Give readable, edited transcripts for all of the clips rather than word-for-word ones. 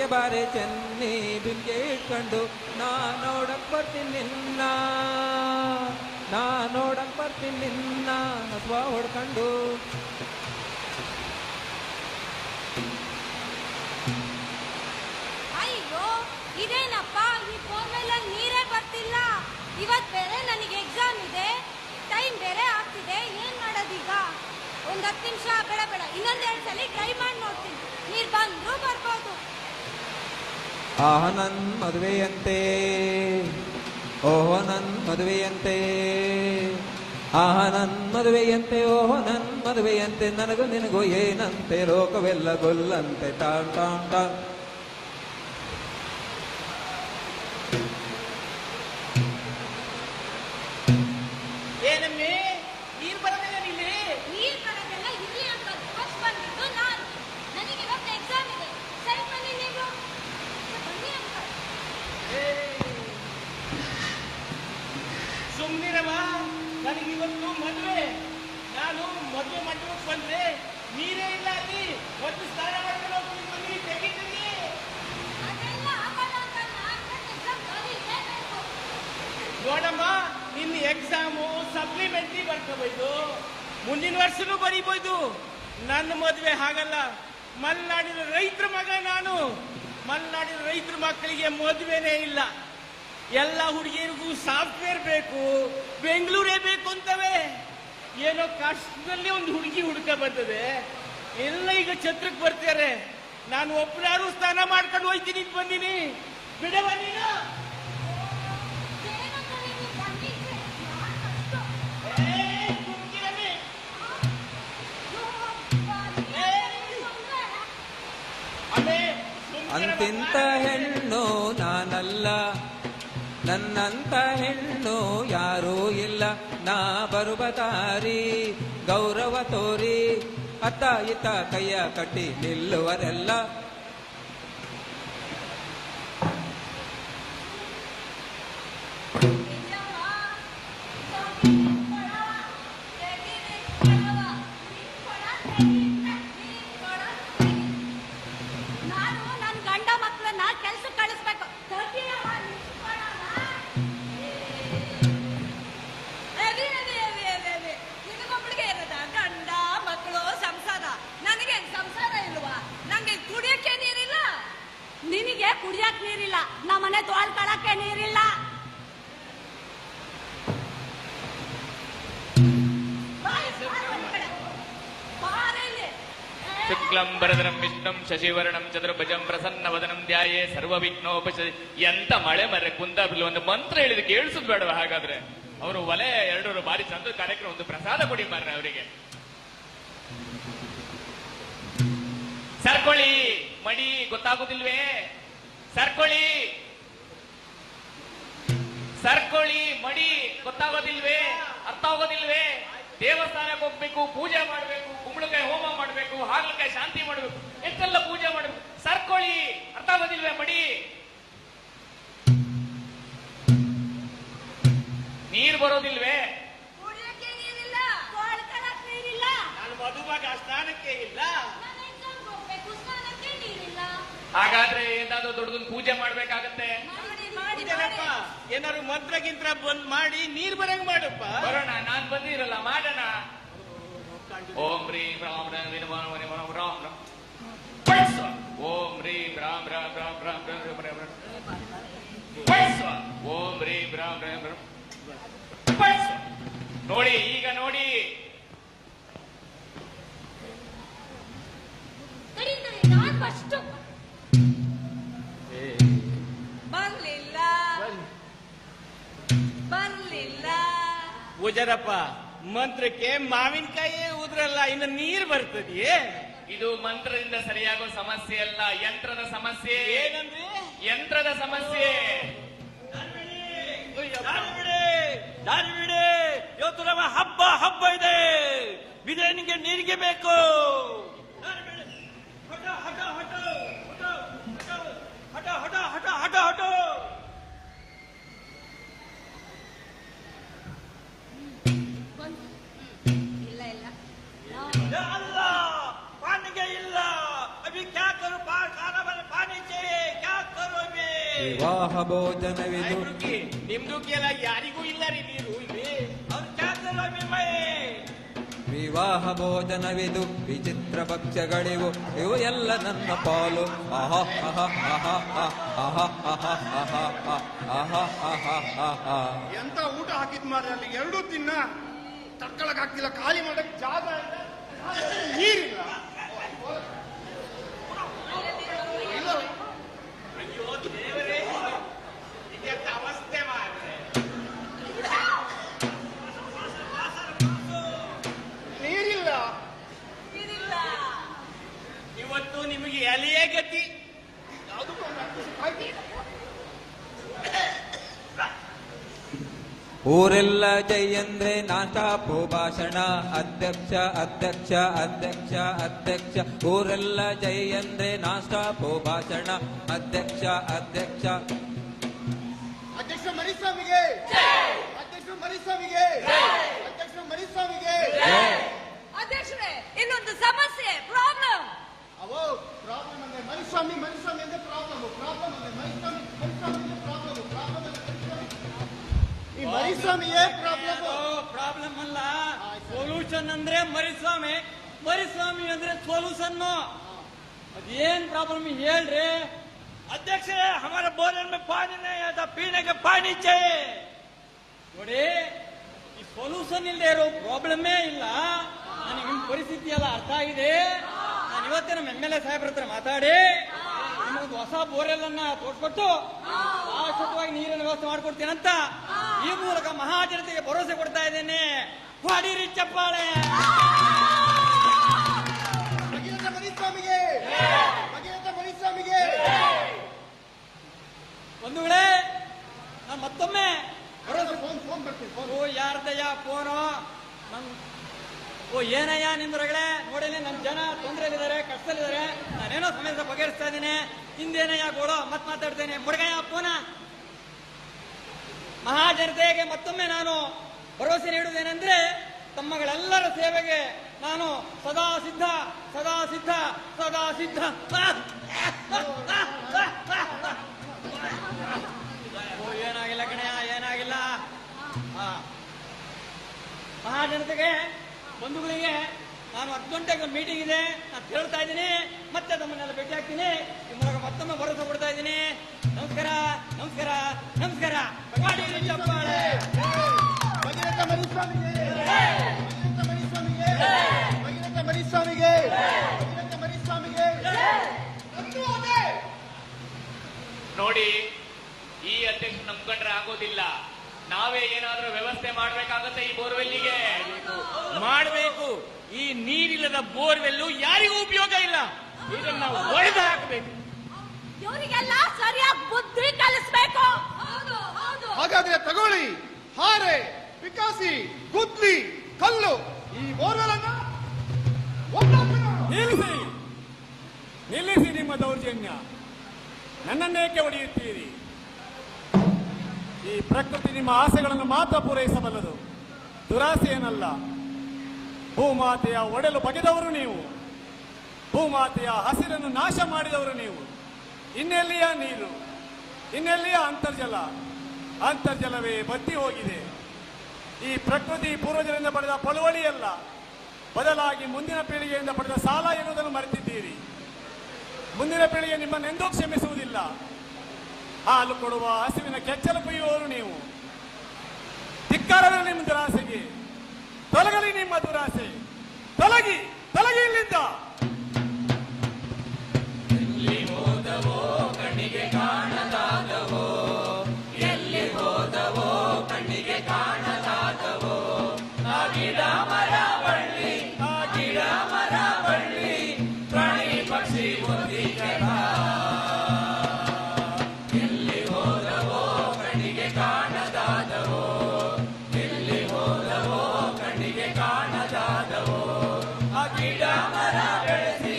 ಬಿಂಕೆ ಬಾರೆ ಚೆನ್ನಿ ಬಿಂಕೆ ಇಟ್ಕೊಂಡು ನಾ ನೋಡಕ್ ಬರ್ತೀನಿ ನಿನ್ನ, ನಾ ನೋಡಕ್ ಬರ್ತೀನಿ ನಿನ್ನ ಹಸುವ ಹೊಡ್ಕೊಂಡು. ಅಯ್ಯೋ ಇದೇನಪ್ಪ, ಈ ಫೋನಲ್ಲಿ ನೀರೇ ಬರ್ತಿಲ್ಲ. ಇವತ್ ಬೇರೆ ನನಗೆ ಎಕ್ಸಾಮ್ ಇದೆ, ಟೈಮ್ ಬೇರೆ ಆಗ್ತಿದೆ. ಏನ್ ಮಾಡೋದೀಗ? ಒಂದ್ 10 ನಿಮಿಷ ಬೇಡ ಬೇಡ, ಇನ್ನೊಂದೆರಡು ಸಲ ಟ್ರೈ ಮಾಡಿ ನೋಡ್ತೀನಿ. ನೀರ್ ಬಂದ್ರು ಬರ್ಬೋದು. ಆಹ ನನ್ ಮದುವೆಯಂತೆ, ಓಹೋ ನನ್ ಮದುವೆಯಂತೆ, ಆಹ ನನ್ ಮದುವೆಯಂತೆ, ಓಹೋ ನನ್ ಮದುವೆಯಂತೆ, ನನಗೂ ನಿನಗೂ ಏನಂತೆ, ಲೋಕವೆಲ್ಲ ಗೊಲ್ಲಂತೆ. ಟಾನ್ ಟಾನ್ ಟಾನ್. ಏನಮ್ಮಿ ನೀರ್ ಬರೋದಿಲ್ಲ ಇಲ್ಲಿ? ನೀರ್ ಬರೋದೆಲ್ಲ ಇಲ್ಲಿ ಅಂತ ಫಸ್ಟ್ ಬಂದಿದ್ದು ನಾನು. ನನಗೆ ಇವತ್ತು ಎಕ್ಸಾಮ್ ಇದೆ, ಸರಿ ಬನ್ನಿ ನೀವು ಬನ್ನಿ ಅಂತ. ಸುಮ್ನಿರಮ್ಮ, ನನಗಿವತ್ತು ಮದುವೆ. ನಾನು ಮದುವೆ ಮಂಟಪಕ್ಕೆ ಬಂದ್ರೆ ನೀರೇ ಇಲ್ಲ ಅಲ್ಲಿ. ಒಂದು ಸ್ನಾನ ಮಾಡ್ಕೊಂಡು ಹೋಗ್ತೀನಿ, ಬನ್ನಿ ತೆಗಿತೀನಿ. ಅದೆಲ್ಲ ಆಗಲ್ಲ ಅಂತ ನಾನು ಎಕ್ಸಾಮ್ ಬರೀಲೇಬೇಕು. ನೋಡಮ್ಮ, ನಿನ್ನ ಎಕ್ಸಾಮು ಸಪ್ಲಿಮೆಂಟ್ರಿ ಬರ್ಕೋಬಹುದು, ಮುಂದಿನ ವರ್ಷನೂ ಬರೀಬಹುದು. ನನ್ನ ಮದುವೆ ಹಾಗಲ್ಲ. ಮಲೆನಾಡಿನ ರೈತರ ಮಗ ನಾನು. ಮಲೆನಾಡಿನ ರೈತರ ಮಕ್ಕಳಿಗೆ ಮದುವೆನೇ ಇಲ್ಲ. ಎಲ್ಲ ಹುಡುಗಿಯರಿಗೂ ಸಾಫ್ಟ್ವೇರ್ ಬೇಕು, ಬೆಂಗಳೂರೇ ಬೇಕು ಅಂತವೆ. ಏನೋ ಕಷ್ಟದಲ್ಲಿ ಒಂದು ಹುಡುಗಿ ಹುಡುಕ ಬರ್ತದೆ, ಎಲ್ಲ ಈಗ ಛತ್ರಕ್ಕೆ ಬರ್ತಾರೆ. ನಾನು ಒಬ್ಬರಾರು ಸ್ನಾನ ಮಾಡ್ಕೊಂಡು ಹೋಯ್ತೀನಿ ಅಂತ ಬಂದೀನಿ. ಬಿಡವ ನೀನು? ಅಂತಿಂತ ಹೆಣ್ಣು ನಾನಲ್ಲ, ನನ್ನಂತ ಹೆಣ್ಣು ಯಾರೂ ಇಲ್ಲ. ನಾ ಬರುವ ದಾರಿ ಗೌರವ ತೋರಿ ಅತ್ತ ಇತ್ತ ಕೈಯ ಕಟ್ಟಿ ನಿಲ್ಲುವರೆಲ್ಲ. ನಾನು ನನ್ನ ಗಂಡ ಮಕ್ಕಳನ್ನ ಕೆಲ್ಸಕ್ಕೆ ಕಳಿಸ್ಬೇಕು. ನಿನಗೊಬ್ಬಳಿಗೆ ಇರೋದ ಗಂಡ ಮಕ್ಕಳು ಸಂಸಾರ? ನನಗೇನ್ ಸಂಸಾರ ಇಲ್ವಾ? ನಂಗೆ ಕುಡಿಯಕ್ಕೆ ನೀರಿಲ್ಲ. ನಿನಗೆ ಕುಡಿಯಕ್ ನೀರಿಲ್ಲ, ನಮ್ಮನೆ ತೊಳ್ಕೊಳಕ್ಕೆ ನೀರಿಲ್ಲ. ಶುಕ್ಲಂಬರಧರಂ ವಿಷ್ಣುಂ ಶಶಿವರ್ಣಂ ಚತುರ್ಭುಜಂ ಪ್ರಸನ್ನವದನಂ ಧ್ಯಾಯೇ ಸರ್ವವಿಘ್ನೋಪಶಿ. ಎಂತ ಮಳೆ ಮರ್ರೆ ಕುಂದಾಪುರದಲ್ಲಿ ಒಂದು ಮಂತ್ರ ಹೇಳಿದ ಕೇಳಿಸುದು ಬೇಡವ? ಹಾಗಾದ್ರೆ ಅವರು ಒಲೆ 2 ಬಾರಿ ಚಂದ ಕಾರ್ಯಕ್ರಮ, ಒಂದು ಪ್ರಸಾದ ಕೊಡಿ ಮಾರ್ರೆ ಅವರಿಗೆ. ಸರ್ಕೊಳ್ಳಿ ಮಡಿ, ಗೊತ್ತಾಗುದಿಲ್ವೇ? ಸರ್ಕೊಳ್ಳಿ ಸರ್ಕೊಳ್ಳಿ ಮಡಿ, ಗೊತ್ತಾಗೋದಿಲ್ವೇ? ಅರ್ಥ ಆಗೋದಿಲ್ವೇ? ದೇವಸ್ಥಾನಕ್ಕೆ ಹೋಗ್ಬೇಕು, ಪೂಜೆ ಮಾಡ್ಬೇಕು, ಕುಂಬಳಕಾಯಿ ಹೋಮ ಮಾಡ್ಬೇಕು, ಹಾಗಲಕಾಯಿ ಶಾಂತಿ ಮಾಡ್ಬೇಕು, ಎಷ್ಟೆಲ್ಲ ಪೂಜೆ ಮಾಡ್ಬೇಕು. ಸರ್ಕೊಳ್ಳಿ, ಅರ್ಥ ಆಗೋದಿಲ್ವೇ? ಮಡಿ. ನೀರ್ ಬರೋದಿಲ್ವೇ? ಕುಡಿಯಕ್ಕೆ ನೀರಿಲ್ಲ, ತೊಳ್ಕೊಳಕ್ಕೆ ನೀರಿಲ್ಲ. ನಾನು ಮದುವಾಗ ಸ್ನಾನಕ್ಕೆ ಇಲ್ಲ. ನಾನು ಎಕ್ಸಾಮ್ಗೆ ಹೋಗ್ಬೇಕು, ಸ್ನಾನಕ್ಕೆ ನೀರಿಲ್ಲ. ಹಾಗಾದ್ರೆ ಏನಾದ್ರು ದೊಡ್ಡದೊಂದು ಪೂಜೆ ಮಾಡ್ಬೇಕಾಗತ್ತೆ. ಮಾಡಿ ಮಾಡಿ ಏನಪ್ಪ, ಏನಾದ್ರು ಮಂತ್ರ ಗಿಂತ್ರ ಬಂದ್ ಮಾಡಿ ನೀರ್ ಬರಂಗ್ ಮಾಡಪ್ಪ. ಬರೋಣ, ನಾನ್ ಬಂದಿರಲ್ಲ, ಮಾಡೋಣ. ಓಂ ರೀಂ ರಾಮ್ ರಾಮ್ ರಾಮ್ ರಾಮ್. ಓಂ ರೀಂ ರಾಮ್ ರಾಮ್ ರಾಮ್ ರಾಮ್ ರಾಮ್ ರಾಮ್ ರಾಮ್. ಓಂ ರೀಂ ರಾಮ್ ರಾಮ್ ರಾಮ್. ನೋಡಿ, ಈಗ ನೋಡಿ. ನಾನು ಫಸ್ಟ್ ಬರ್ಲಿಲ್ಲ ಬರ್ಲಿಲ್ಲ. ಪೂಜಾರಪ್ಪ, ಮಂತ್ರಕ್ಕೆ ಮಾವಿನಕಾಯಿ ಉದ್ರಲ್ಲ, ಇನ್ನು ನೀರ್ ಬರ್ತದೆಯೇ? ಇದು ಮಂತ್ರದಿಂದ ಸರಿಯಾಗೋ ಸಮಸ್ಯೆ ಅಲ್ಲ, ಯಂತ್ರದ ಸಮಸ್ಯೆ. ಏನಂದ್ರೆ? ಯಂತ್ರದ ಸಮಸ್ಯೆ. ದಾರಿ ಬಿಡಿ, ಇವತ್ತು ನಮ್ಮ ಹಬ್ಬ ಇದೆ. ಬಿರಿಯಾನಿಗೆ ನೀರಿಗೆ ಬೇಕು. ಹಠ ಹಠ ಹಠ ಹಠ ಹಠ ಹಠ ಹಠ ಹಠ. ಇಲ್ಲ ಇಲ್ಲ ಅಲ್ಲ, ಪಾನಿಗೆ ಇಲ್ಲ. ಅಭಿ ಕ್ಯಾ ಕರು, ಖಾನಾ ಬನೆ ಪಾನಿ चाहिए. ವಿವಾಹ ಭೋಜನವಿದು ನಿಮ್ದುಕ್ಕೆಲ್ಲ ಯಾರಿಗೂ ಇಲ್ಲ ರೀ ನೀರು ಇಲ್ಲಿ. ಅವ್ರು ಚಾಕರ ಮಿಮ್ಮಯೇ ವಿವಾಹ ಭೋಜನವಿದು ವಿಚಿತ್ರ ಭಕ್ಷ್ಯಗಳಿವು ಇವು ಎಲ್ಲ ನನ್ನ ಪಾಲು ಆಹಾ ಆಹಾ ಆಹಾ ಆಹಾ ಆಹಾ ಆಹಾ ಆಹಾ ಆಹಾ ಆಹಾ. ಎಂತ ಊಟ ಹಾಕಿದ್ ಮಾರ್ರೆ ಅಲ್ಲಿ ಎರಡೂ ತಿನ್ನ ತಡ್ಕೊಳಕ್ ಆಗ್ತಿಲ್ಲ, ಖಾಲಿ ಮಾಡಕ್ ಜಾಗ ಇಲ್ಲ, ನೀರಿಲ್ಲ. ಅಯ್ಯೋ ದೇವರೇ, ಇದೆಂತ ಅವಸ್ಥೆ ಮಾರ್ರೆ. ನೀರಿಲ್ಲ. ಇವತ್ತು ನಿಮಗೆ ಎಲೆಯೇ ಗತಿ. ಊರೆಲ್ಲ ಜೈ ಅಂದ್ರೆ ನಾಟಾಪು ಭಾಷಣ ಅಧ್ಯಕ್ಷ ಅಧ್ಯಕ್ಷ ಅಧ್ಯಕ್ಷ ಅಧ್ಯಕ್ಷ. ಊರೆಲ್ಲ ಜೈ ಅಂದ್ರೆ ನಾಸ್ಟಾಪು ಭಾಷಣ ಅಧ್ಯಕ್ಷ ಅಧ್ಯಕ್ಷ. ಅಧ್ಯಕ್ಷ ಮರಿಸ್ವಾಮಿಗೆ, ಅಧ್ಯಕ್ಷ ಮರಿಸ್ವಾಮಿಗೆ, ಅಧ್ಯಕ್ಷ ಮರಿಸ್ವಾಮಿಗೆ. ಅಧ್ಯಕ್ಷರೇ, ಇನ್ನೊಂದು ಸಮಸ್ಯೆ, ಪ್ರಾಬ್ಲಮ್. ಅವೋ ಪ್ರಾಬ್ಲಮ್ ಅಂದ್ರೆ ಮರಿಸ್ವಾಮಿ, ಮರಿಸ್ವಾಮಿ ಅಂದ್ರೆ ಪ್ರಾಬ್ಲಮ್, ಪ್ರಾಬ್ಲಮ್ ಅಂದ್ರೆ ಮರಿಸ್ವಾಮಿ, ಮರಿಸ್ವಾಮಿ ಅಂದ್ರೆ ಪ್ರಾಬ್ಲಮ್, ಪ್ರಾಬ್ಲಮ್ ಅಂದ್ರೆ ಮರಿಸ್ವಾಮಿ. ಈ ಮರಿಸ್ವಾಮಿಯೇ ಪ್ರಾಬ್ಲಮ್. ಪ್ರಾಬ್ಲಮ್ ಅಲ್ಲ, ಸೊಲ್ಯೂಷನ್ ಅಂದ್ರೆ ಮರಿಸ್ವಾಮಿ, ಮರಿಸ್ವಾಮಿ ಅಂದ್ರೆ ಸೊಲ್ಯೂಷನ್. ಅದೇನ್ ಪ್ರಾಬ್ಲಮ್ ಹೇಳ್ರಿ. ಅಧ್ಯಕ್ಷರೇ, ಹಮಾರ ಬೋರ್ವೆಲ್ में पानी नहीं आता, पीने के पानी चाहिए. ನೋಡಿ, ಈ ಸೊಲ್ಯೂಷನ್ ಇಲ್ಲದೆ ಇರೋ ಪ್ರಾಬ್ಲಮ್ಮೇ ಇಲ್ಲ. ನನಗೆ ನಿಮ್ ಪರಿಸ್ಥಿತಿ ಎಲ್ಲ ಅರ್ಥ ಆಗಿದೆ. ನಾನು ಇವತ್ತೇ ನಮ್ಮ MLA ಸಾಹೇಬ್ರ ಹತ್ರ ಮಾತಾಡಿ ನಿಮಗೊಂದು ಹೊಸ ಬೋರ್ವೆಲ್ ಅನ್ನ ತೋರ್ಸ್ಕೊಟ್ಟು ಶಾಶ್ವತವಾಗಿ ನೀರಿನ ವ್ಯವಸ್ಥೆ ಮಾಡ್ಕೊಡ್ತೀನಂತ ಈ ಮೂಲಕ ಮಹಾಜನತೆಗೆ ಭರವಸೆ ಕೊಡ್ತಾ ಇದ್ದೇನೆ. ಹೊಡಿರಿ ಚಪ್ಪಾಳೆ. ಭಗೀರಥ ಮರಿಸ್ವಾಮಿಗೆ, ಭಗೀರಥ ಮರಿಸ್ವಾಮಿಗೆ. ಒಂದು ವೇಳೆ ನಾನು ಮತ್ತೊಮ್ಮೆ ಭರವಸೆ ಫೋನ್ ಬರ್ತೀನಿ, ಫೋನ್. ಓ ಯಾರ್ದಯ್ಯ ಫೋನು ನನ್ ಓ ಏನಯ್ಯ ನಿಂದ್ರಗಳೇ ನೋಡಿನಿ ನನ್ನ ಜನ ತೊಂದರೆಯಲ್ಲಿದ್ದಾರೆ, ಕಷ್ಟದಲ್ಲಿದ್ದಾರೆ, ನಾನೇನೋ ಸಮಸ್ಯೆ ಬಗೆಹರಿಸ್ತಾ ಇದ್ದೀನಿ. ಹಿಂದೇನಯ್ಯ ಗೋಳು ಮತ್ ಮಾತಾಡ್ತೇನೆ. ಮುಡ್ಗಯ್ಯ ಫೋನ. ಮಹಾಜನತೆಗೆ ಮತ್ತೊಮ್ಮೆ ನಾನು ಭರವಸೆ ನೀಡುವುದೇನೆಂದ್ರೆ ತಮ್ಮಗಳೆಲ್ಲರ ಸೇವೆಗೆ ನಾನು ಸದಾ ಸಿದ್ಧ, ಸದಾ ಸಿದ್ಧ, ಸದಾ ಸಿದ್ಧ. ಓ ಏನಾಗಿಲ್ಲ ಕಣಯ್ಯ, ಏನಾಗಿಲ್ಲ. ಮಹಾಜನತೆಗೆ ಬಂಧುಗಳಿಗೆ ನಾನು 10 ಗಂಟೆಗೆ ಮೀಟಿಂಗ್ ಇದೆ, ನಾನು ಹೇಳ್ತಾ ಇದ್ದೀನಿ. ಮತ್ತೆ ತಮ್ಮನ್ನೆಲ್ಲ ಭೇಟಿ ಆಗ್ತೀನಿ. ಈ ಮೂಲಕ ಮತ್ತೊಮ್ಮೆ ಭರವಸೆ ಕೊಡ್ತಾ ಇದ್ದೀನಿ. ನಮಸ್ಕಾರ, ನಮಸ್ಕಾರ, ನಮಸ್ಕಾರ. ಮಾಡಿರಿ ಚಪ್ಪಾಳೆ. ಭಗೀರಥ ಮರಿಸ್ವಾಮಿಗೆ, ಭಗೀರಥ ಮರಿಸ್ವಾಮಿಗೆ, ಭಗೀರಥ ಮರಿಸ್ವಾಮಿಗೆ, ಭಗೀರಥ ಮರಿಸ್ವಾಮಿಗೆ. ನೋಡಿ, ಈ ಅಧ್ಯಕ್ಷ ನಂಬ್ಕೊಂಡ್ರೆ ಆಗೋದಿಲ್ಲ. ನಾವೇ ಏನಾದ್ರೂ ವ್ಯವಸ್ಥೆ ಮಾಡ್ಬೇಕಾಗತ್ತೆ ಈ ಬೋರ್ವೆಲ್ಲಿಗೆ. ಮಾಡಬೇಕು. ಈ ನೀರಿಲ್ಲದ ಬೋರ್ವೆಲ್ಲು ಯಾರಿಗೂ ಉಪಯೋಗ ಇಲ್ಲ. ಇದನ್ನ ನಾವು ಒಡೆದು ಹಾಕಬೇಕು. ಇವರಿಗೆಲ್ಲ ಸರಿಯಾಗಿ ಬುದ್ಧಿ ಕಲಿಸ್ಬೇಕು. ಹೌದು ಹೌದು. ಹಾಗಾದ್ರೆ ತಗೊಳ್ಳಿ, ಹಾರೆ, ಪಿಕಾಸಿ, ಗುದ್ಲಿ, ಕಲ್ಲು, ಈ ಬೋರ್ವೆಲ್ ಅನ್ನ ನಿಲ್ಲಿಸಿ, ನಿಲ್ಲಿಸಿ ನಿಮ್ಮ ದೌರ್ಜನ್ಯ. ನನ್ನನ್ನೇಕೆ ಹೊಡೆಯುತ್ತೀರಿ? ಈ ಪ್ರಕೃತಿ ನಿಮ್ಮ ಆಸೆಗಳನ್ನು ಮಾತ್ರ ಪೂರೈಸಬಲ್ಲದು, ದುರಾಸೆಯನ್ನಲ್ಲ. ಭೂಮಾತೆಯ ಒಡೆಲು ಬಗೆದವರು ನೀವು, ಭೂಮಾತೆಯ ಹಸಿರನ್ನು ನಾಶ ಮಾಡಿದವರು ನೀವು. ಇನ್ನೆಲ್ಲಿಯ ನೀರು, ಇನ್ನೆಲ್ಲಿಯ ಅಂತರ್ಜಲ? ಅಂತರ್ಜಲವೇ ಬತ್ತಿ ಹೋಗಿದೆ. ಈ ಪ್ರಕೃತಿ ಪೂರ್ವಜರಿಂದ ಪಡೆದ ಪಳುವಳಿಯಲ್ಲ, ಬದಲಾಗಿ ಮುಂದಿನ ಪೀಳಿಗೆಯಿಂದ ಪಡೆದ ಸಾಲ ಎನ್ನುವುದನ್ನು ಮರೆತಿದ್ದೀರಿ. ಮುಂದಿನ ಪೀಳಿಗೆ ನಿಮ್ಮನ್ನೆಂದೂ ಕ್ಷಮಿಸುವುದಿಲ್ಲ. ಹಾಲು ಕೊಡುವ ಹಸುವಿನ ಕೆಚ್ಚಲು ಕುಯ್ಯುವವರು ನೀವು. ಧಿಕ್ಕಾರವೇ ನಿಮ್ಮ ದುರಾಸೆಗೆ. ತೊಲಗಲಿ ನಿಮ್ಮ ದುರಾಸೆ, ತೊಲಗಿ, ತೊಲಗಿ ಇಲ್ಲಿಂದ. ಎಲ್ಲಿ ಹೋದವೋ ಕಣ್ಣಿಗೆ ಕಾಣದಾದವೋ, ಎಲ್ಲಿ ಹೋದವೋ ಕಣ್ಣಿಗೆ ಕಾಣದಾದವೋ. ಆ ಗಿಡ ಮರ ಬಳ್ಳಿ, ಆ ಗಿಡ ಮರ ಬಳ್ಳಿ, ಪ್ರಾಣಿ ಪಕ್ಷಿ ಒಂದಿಗೆಲ್ಲ. ಎಲ್ಲಿ ಹೋದವೋ ಕಣ್ಣಿಗೆ ಕಾಣದಾದವೋ, ಎಲ್ಲಿ ಹೋದವೋ ಕಣ್ಣಿಗೆ ಕಾಣದಾದವೋ. ಆ ಗಿಡ ಮರ ಬೆಳೆಸಿ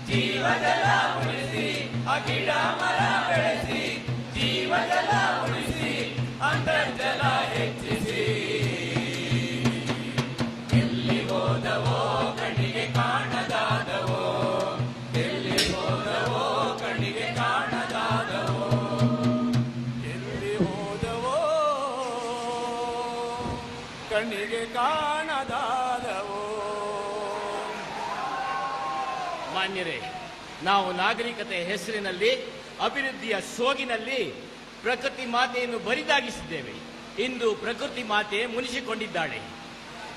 ಜೀವಜಲ ಉಳಿಸಿ, ಆ ಗಿಡ ಮರ ಬೆಳೆಸಿ ಜೀವಜಲ ಉಳಿಸಿ, ಅಂತರ್ಜಲ ಹೆಚ್ಚಿಸಿ. ಎಲ್ಲಿ ಹೋದವೋ ಕಣ್ಣಿಗೆ ಕಾಣದಾದವೋ, ಎಲ್ಲಿ ಹೋದವೋ ಕಣ್ಣಿಗೆ ಕಾಣದಾದವೋ. ಮಾನ್ಯರೇ, ನಾವು ನಾಗರಿಕತೆ ಹೆಸರಿನಲ್ಲಿ ಅಭಿವೃದ್ಧಿಯ ಸೋಗಿನಲ್ಲಿ ಪ್ರಕೃತಿ ಮಾತೆಯನ್ನು ಬರಿದಾಗಿಸಿದ್ದೇವೆ. ಇಂದು ಪ್ರಕೃತಿ ಮಾತೆ ಮುನಿಸಿಕೊಂಡಿದ್ದಾಳೆ.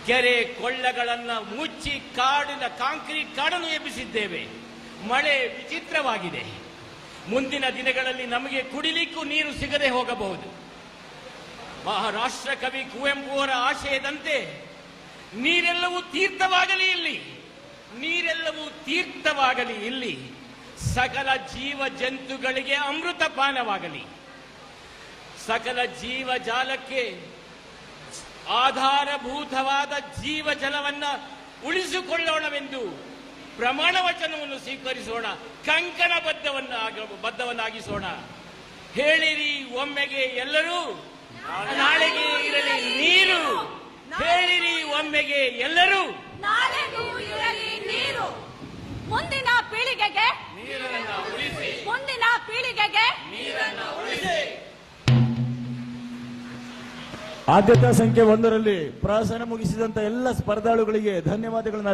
ಕೆರೆ ಕೊಳ್ಳಗಳನ್ನ ಮುಚ್ಚಿ ಕಾಂಕ್ರೀಟ್ ಕಾಡನ್ನು ಎಬ್ಬಿಸಿದ್ದೇವೆ. ಮಳೆ ವಿಚಿತ್ರವಾಗಿದೆ. ಮುಂದಿನ ದಿನಗಳಲ್ಲಿ ನಮಗೆ ಕುಡಿಲಿಕ್ಕೂ ನೀರು ಸಿಗದೆ ಹೋಗಬಹುದು. ಮಹಾರಾಷ್ಟ್ರ ಕವಿ ಕುವೆಂಪು ಅವರ ಆಶಯದಂತೆ ನೀರೆಲ್ಲವೂ ತೀರ್ಥವಾಗಲಿ ಇಲ್ಲಿ, ನೀರೆಲ್ಲವೂ ತೀರ್ಥವಾಗಲಿ ಇಲ್ಲಿ, ಸಕಲ ಜೀವ ಜಂತುಗಳಿಗೆ ಅಮೃತ ಪಾನವಾಗಲಿ, ಸಕಲ ಜೀವ ಜಾಲಕ್ಕೆ ಆಧಾರಭೂತವಾದ ಜೀವ ಜಲವನ್ನ ಉಳಿಸಿಕೊಳ್ಳೋಣವೆಂದು ಪ್ರಮಾಣ ವಚನವನ್ನು ಸ್ವೀಕರಿಸೋಣ, ಕಂಕಣ ಬದ್ಧವನ್ನಾಗಿಸೋಣ. ಹೇಳಿರಿ ಒಮ್ಮೆಗೆ ಎಲ್ಲರೂ, ನಾಳೆಗೆ ಇರಲಿ ನೀರು. ಹೇಳಿರಿ ಒಮ್ಮೆಗೆ ಎಲ್ಲರೂ, ನಾಳೆಗೂ ಇರಲಿ ನೀರು. ಮುಂದಿನ ಪೀಳಿಗೆಗೆ ನೀರನ್ನು ಉಳಿಸಿ, ಮುಂದಿನ ಪೀಳಿಗೆಗೆ ನೀರನ್ನು ಉಳಿಸಿ. ಆದ್ಯತಾ ಸಂಖ್ಯೆ 1ರಲ್ಲಿ ಪ್ರಹಸನ ಮುಗಿಸಿದಂತ ಎಲ್ಲ ಸ್ಪರ್ಧಾಳುಗಳಿಗೆ ಧನ್ಯವಾದಗಳನ್ನು